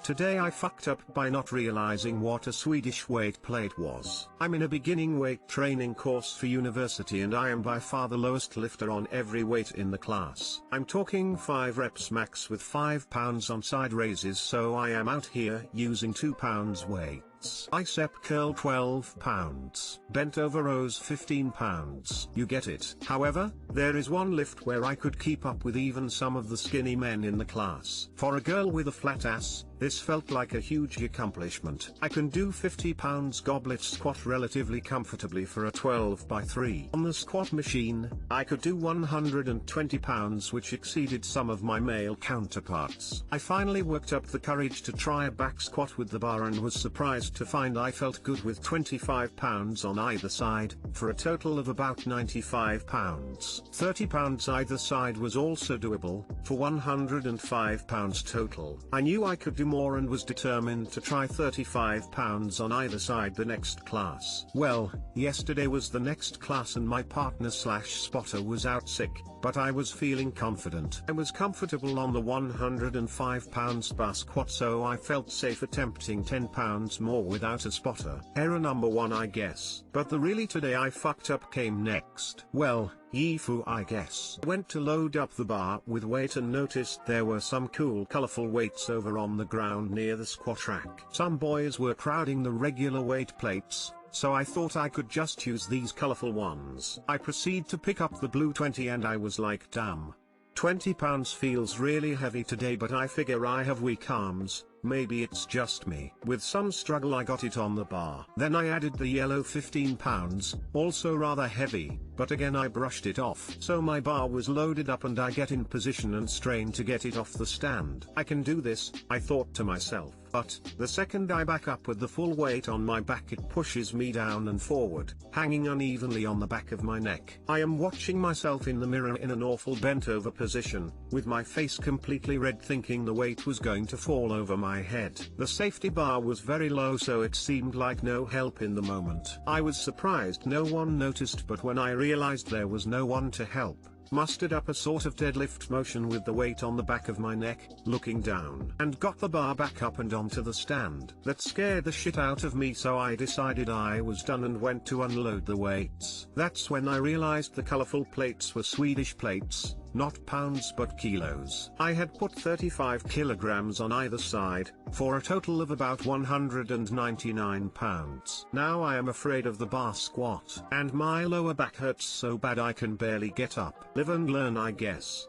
Today I fucked up by not realizing what a Swedish weight plate was. I'm in a beginning weight training course for university and I am by far the lowest lifter on every weight in the class. I'm talking 5 reps max with 5 pounds on side raises, so I am out here using 2 pounds weights. Bicep curl 12 pounds. Bent over rows 15 pounds. You get it. However, there is one lift where I could keep up with even some of the skinny men in the class. For a girl with a flat ass, this felt like a huge accomplishment. I can do 50 pounds goblet squat relatively comfortably for a 12x3. On the squat machine, I could do 120 pounds, which exceeded some of my male counterparts. I finally worked up the courage to try a back squat with the bar and was surprised to find I felt good with 25 pounds on either side, for a total of about 95 pounds. 30 pounds either side was also doable, for 105 pounds total. I knew I could do more and was determined to try 35 pounds on either side the next class. Well, yesterday was the next class and my partner/spotter was out sick, but I was feeling confident. I was comfortable on the 105 pounds bar squat, so I felt safe attempting 10 pounds more without a spotter. Error number 1, I guess. But the really today I fucked up came next. Well, TIFU I guess. Went to load up the bar with weight and noticed there were some cool colorful weights over on the ground near the squat rack. Some boys were crowding the regular weight plates, so I thought I could just use these colorful ones. I proceed to pick up the blue 20 and I was like, damn. 20 pounds feels really heavy today, but I figure I have weak arms, maybe it's just me. With some struggle I got it on the bar. Then I added the yellow 15 pounds, also rather heavy, but again I brushed it off. So my bar was loaded up and I get in position and strain to get it off the stand. I can do this, I thought to myself. But, the second I back up with the full weight on my back, it pushes me down and forward, hanging unevenly on the back of my neck. I am watching myself in the mirror in an awful bent over position, with my face completely red, thinking the weight was going to fall over my head. The safety bar was very low, so it seemed like no help in the moment. I was surprised no one noticed, but when I realized there was no one to help, mustered up a sort of deadlift motion with the weight on the back of my neck, looking down, and got the bar back up and onto the stand. That scared the shit out of me, so I decided I was done and went to unload the weights. That's when I realized the colorful plates were Swedish plates, not pounds but kilos. I had put 35 kilograms on either side, for a total of about 199 pounds. Now I am afraid of the bar squat, and my lower back hurts so bad I can barely get up. Live and learn, I guess.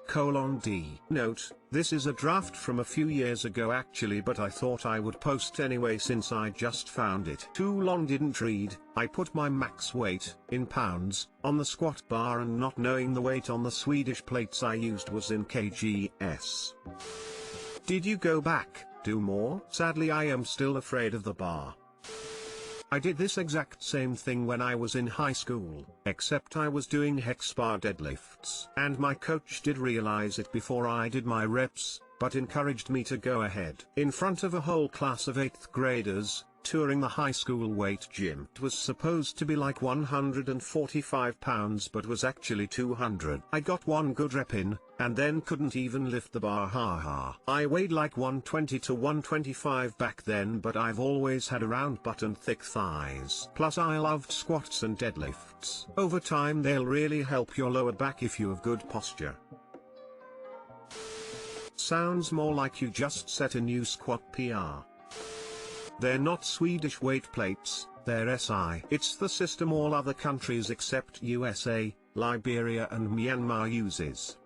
D. Note, this is a draft from a few years ago actually, but I thought I would post anyway since I just found it. Too long didn't read. I put my max weight, in pounds, on the squat bar, and not knowing the weight on the Swedish plates I used was in kgs. Did you go back, do more? Sadly I am still afraid of the bar. I did this exact same thing when I was in high school, except I was doing hex bar deadlifts. And my coach did realize it before I did my reps, but encouraged me to go ahead. In front of a whole class of 8th graders, touring the high school weight gym. It was supposed to be like 145 pounds but was actually 200. I got one good rep in, and then couldn't even lift the bar, haha. I weighed like 120 to 125 back then, but I've always had a round butt and thick thighs. Plus I loved squats and deadlifts. Over time they'll really help your lower back if you have good posture. Sounds more like you just set a new squat PR. They're not Swedish weight plates, they're SI. It's the system all other countries except USA, Liberia and Myanmar uses.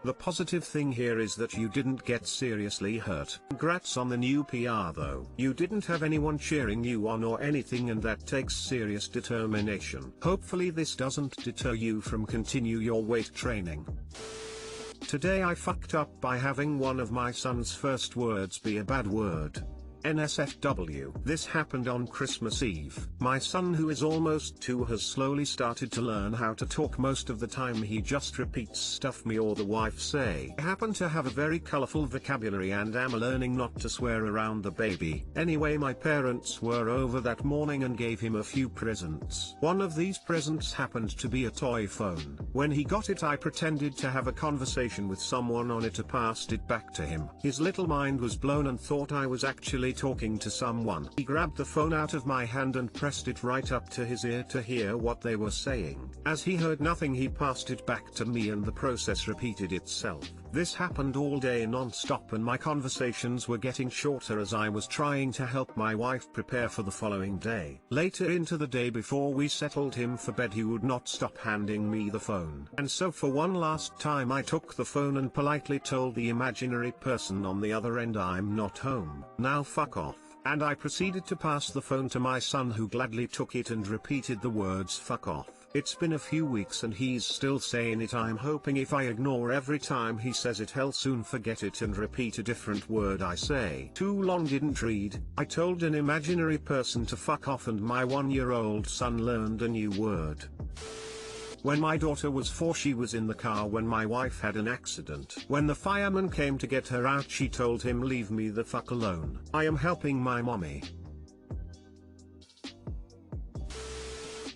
The positive thing here is that you didn't get seriously hurt. Congrats on the new PR though. You didn't have anyone cheering you on or anything, and that takes serious determination. Hopefully this doesn't deter you from continue your weight training. Today I fucked up by having one of my son's first words be a bad word. NSFW. This happened on Christmas Eve. My son, who is almost 2, has slowly started to learn how to talk. Most of the time he just repeats stuff me or the wife say. I happen to have a very colorful vocabulary and am learning not to swear around the baby. Anyway, my parents were over that morning and gave him a few presents. One of these presents happened to be a toy phone. When he got it, I pretended to have a conversation with someone on it and passed it back to him. His little mind was blown and thought I was actually talking to someone. He grabbed the phone out of my hand and pressed it right up to his ear to hear what they were saying. As he heard nothing, he passed it back to me and the process repeated itself. This happened all day non-stop, and my conversations were getting shorter as I was trying to help my wife prepare for the following day. Later into the day, before we settled him for bed, he would not stop handing me the phone. And so for one last time I took the phone and politely told the imaginary person on the other end, "I'm not home. Now fuck off." And I proceeded to pass the phone to my son, who gladly took it and repeated the words "fuck off." It's been a few weeks and he's still saying it. I'm hoping if I ignore every time he says it, he'll soon forget it and repeat a different word I say. Too long didn't read. I told an imaginary person to fuck off and my 1-year-old son learned a new word. When my daughter was 4, she was in the car when my wife had an accident. When the fireman came to get her out, she told him, "Leave me the fuck alone. I am helping my mommy."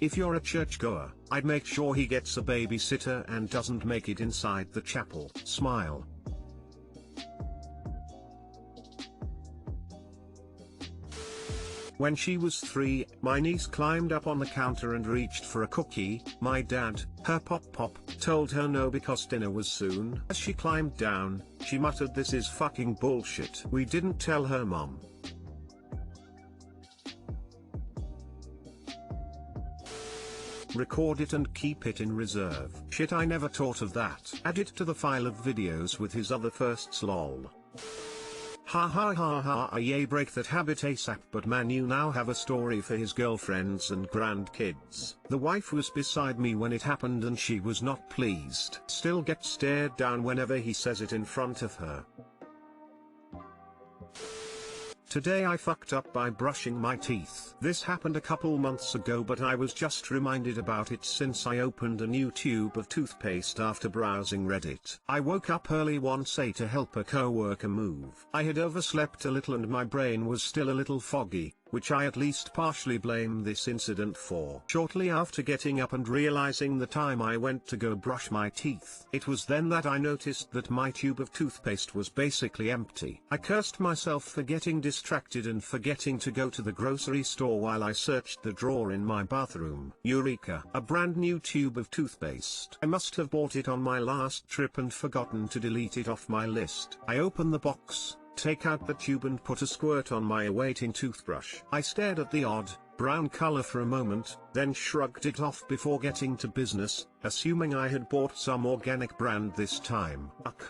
If you're a churchgoer, I'd make sure he gets a babysitter and doesn't make it inside the chapel. Smile. When she was 3, my niece climbed up on the counter and reached for a cookie. My dad, her pop, told her no because dinner was soon. As she climbed down, she muttered, "This is fucking bullshit." We didn't tell her mom. Record it and keep it in reserve. Shit, I never thought of that. Add it to the file of videos with his other firsts, lol. Ha ha ha ha, yay, break that habit ASAP. But man, you now have a story for his girlfriends and grandkids. The wife was beside me when it happened and she was not pleased. Still gets stared down whenever he says it in front of her. Today I fucked up by brushing my teeth. This happened a couple months ago, but I was just reminded about it since I opened a new tube of toothpaste after browsing Reddit. I woke up early one day to help a co-worker move. I had overslept a little and my brain was still a little foggy, which I at least partially blame this incident for. Shortly after getting up and realizing the time, I went to go brush my teeth. It was then that I noticed that my tube of toothpaste was basically empty. I cursed myself for getting distracted and forgetting to go to the grocery store while I searched the drawer in my bathroom. Eureka! A brand new tube of toothpaste. I must have bought it on my last trip and forgotten to delete it off my list. I open the box, take out the tube and put a squirt on my awaiting toothbrush. I stared at the odd, brown color for a moment, then shrugged it off before getting to business, assuming I had bought some organic brand this time. Ugh.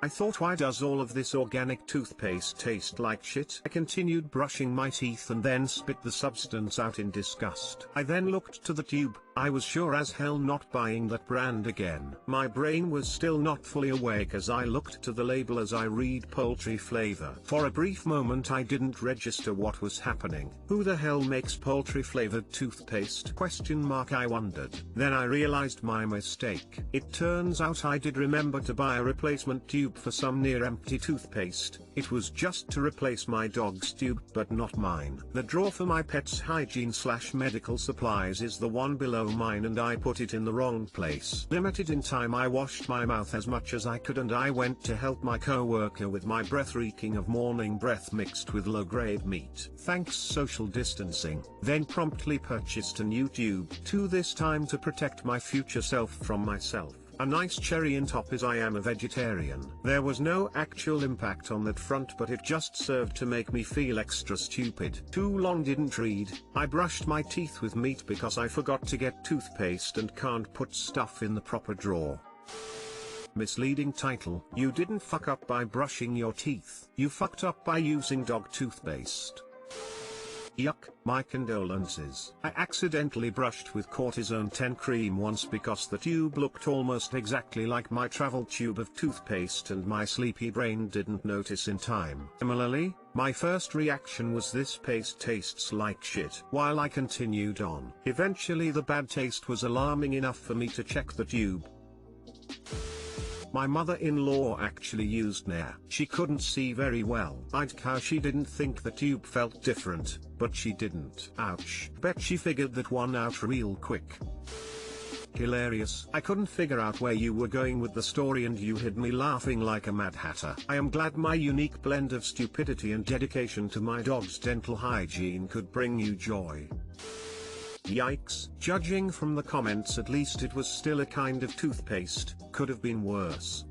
I thought, why does all of this organic toothpaste taste like shit? I continued brushing my teeth and then spit the substance out in disgust. I then looked to the tube. I was sure as hell not buying that brand again. My brain was still not fully awake as I looked to the label as I read poultry flavor. For a brief moment I didn't register what was happening. Who the hell makes poultry flavored toothpaste? I wondered. Then I realized my mistake. It turns out I did remember to buy a replacement tube for some near empty toothpaste. It was just to replace my dog's tube, but not mine. The drawer for my pet's hygiene/medical supplies is the one below mine and I put it in the wrong place. Limited in time, I washed my mouth as much as I could and I went to help my co-worker with my breath reeking of morning breath mixed with low-grade meat. Thanks social distancing. Then promptly purchased a new tube, too, this time to protect my future self from myself. A nice cherry on top is I am a vegetarian. There was no actual impact on that front, but it just served to make me feel extra stupid. Too long didn't read. I brushed my teeth with meat because I forgot to get toothpaste and can't put stuff in the proper drawer. Misleading title: You didn't fuck up by brushing your teeth. You fucked up by using dog toothpaste. Yuck, my condolences. I accidentally brushed with cortisone 10 cream once because the tube looked almost exactly like my travel tube of toothpaste and my sleepy brain didn't notice in time. Similarly, my first reaction was this paste tastes like shit. While I continued on, eventually the bad taste was alarming enough for me to check the tube. My mother-in-law actually used Nair. She couldn't see very well. I'd cow she didn't think the tube felt different, but she didn't. Ouch. Bet she figured that one out real quick. Hilarious. I couldn't figure out where you were going with the story and you had me laughing like a mad hatter. I am glad my unique blend of stupidity and dedication to my dog's dental hygiene could bring you joy. Yikes. Judging from the comments, at least it was still a kind of toothpaste, could have been worse.